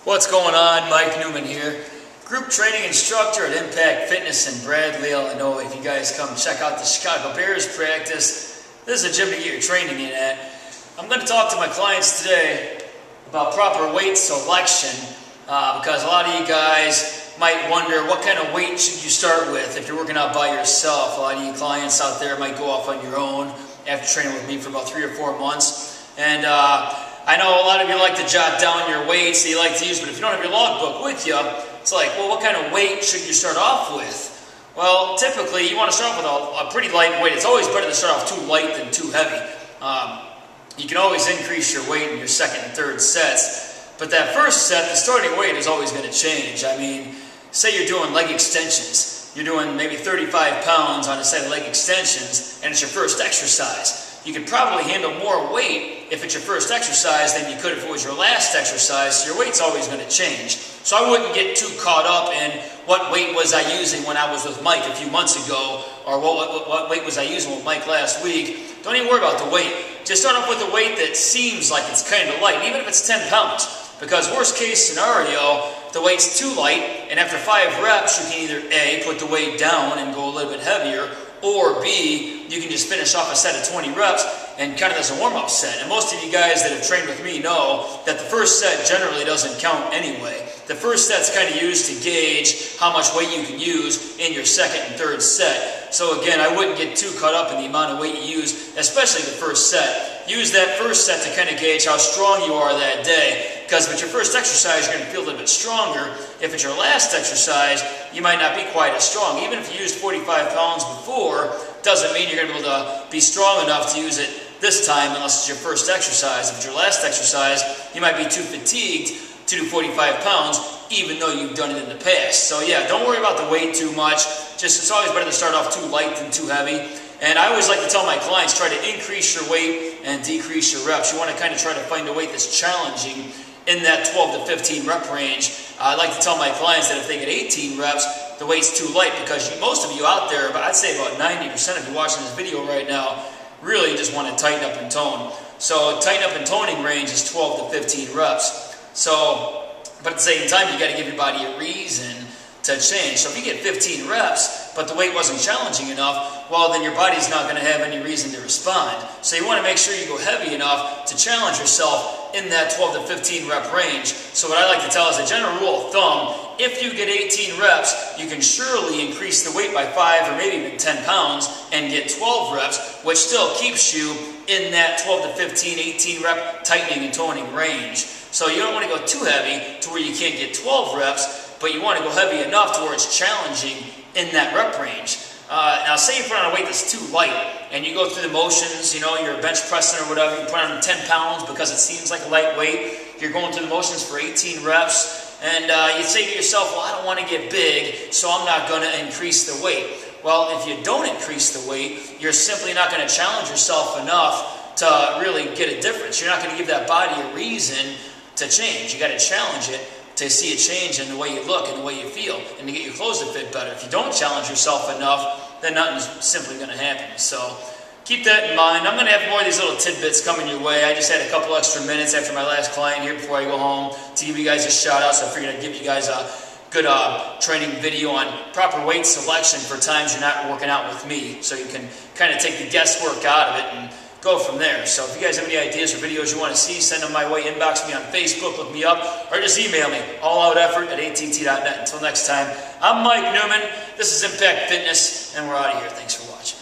What's going on? Mike Neumann here, group training instructor at Impact Fitness in Bradley, Illinois. If you guys come check out the Chicago Bears practice, this is a gym to get your training in at. I'm going to talk to my clients today about proper weight selection because a lot of you guys might wonder what kind of weight should you start with if you're working out by yourself. A lot of you clients out there might go off on your own after training with me for about 3 or 4 months. And I know a lot of you like to jot down your weights that you like to use, but if you don't have your logbook with you, it's like, well, what kind of weight should you start off with? Well, typically, you want to start off with a pretty light weight. It's always better to start off too light than too heavy. You can always increase your weight in your second and third sets, but that first set, the starting weight is always going to change. I mean, say you're doing leg extensions. You're doing maybe 35 pounds on a set of leg extensions, and it's your first exercise. You could probably handle more weight if it's your first exercise than you could if it was your last exercise, so your weight's always going to change. So I wouldn't get too caught up in what weight was I using when I was with Mike a few months ago, or what weight was I using with Mike last week. Don't even worry about the weight. Just start off with a weight that seems like it's kind of light, even if it's 10 pounds. Because worst case scenario, the weight's too light, and after 5 reps, you can either A, put the weight down and go a little bit heavier, or B, you can just finish off a set of 20 reps and kind of as a warm-up set. And most of you guys that have trained with me know that the first set generally doesn't count anyway. The first set's kind of used to gauge how much weight you can use in your second and third set. So again, I wouldn't get too caught up in the amount of weight you use, especially the first set. Use that first set to kind of gauge how strong you are that day. Because if it's your first exercise, you're going to feel a little bit stronger. If it's your last exercise, you might not be quite as strong. Even if you used 45 pounds before, doesn't mean you're going to be able to be strong enough to use it this time unless it's your first exercise. If it's your last exercise, you might be too fatigued to do 45 pounds, even though you've done it in the past. So yeah, don't worry about the weight too much. Just it's always better to start off too light than too heavy. And I always like to tell my clients, try to increase your weight and decrease your reps. You want to kind of try to find a weight that's challenging in that 12 to 15 rep range. I like to tell my clients that if they get 18 reps, the weight's too light, because most of you out there, but I'd say about 90% of you watching this video right now, really just want to tighten up and tone. So tighten up and toning range is 12 to 15 reps. So, but at the same time, you got to give your body a reason to change. So if you get 15 reps, but the weight wasn't challenging enough, well, then your body's not going to have any reason to respond. So you want to make sure you go heavy enough to challenge yourself in that 12 to 15 rep range. So what I like to tell is a general rule of thumb, if you get 18 reps, you can surely increase the weight by 5 or maybe even 10 pounds and get 12 reps, which still keeps you in that 12 to 15, 18 rep tightening and toning range. So you don't want to go too heavy to where you can't get 12 reps, but you want to go heavy enough to where it's challenging in that rep range. Now say you put on a weight that's too light and you go through the motions, you know, you're bench pressing or whatever, you put on 10 pounds because it seems like a light weight, you're going through the motions for 18 reps, and you say to yourself, well, I don't want to get big, so I'm not going to increase the weight. Well, if you don't increase the weight, you're simply not going to challenge yourself enough to really get a difference. You're not going to give that body a reason to change. You got to challenge it to see a change in the way you look and the way you feel, and to get your clothes to fit better. If you don't challenge yourself enough, then nothing's simply going to happen. So keep that in mind. I'm going to have more of these little tidbits coming your way. I just had a couple extra minutes after my last client here before I go home to give you guys a shout out, so I figured I'd give you guys a good training video on proper weight selection for times you're not working out with me, so you can kind of take the guesswork out of it and go from there. So if you guys have any ideas or videos you want to see, send them my way, inbox me on Facebook, look me up, or just email me, allouteffort@att.net. Until next time, I'm Mike Neumann, this is Impact Fitness, and we're out of here. Thanks for watching.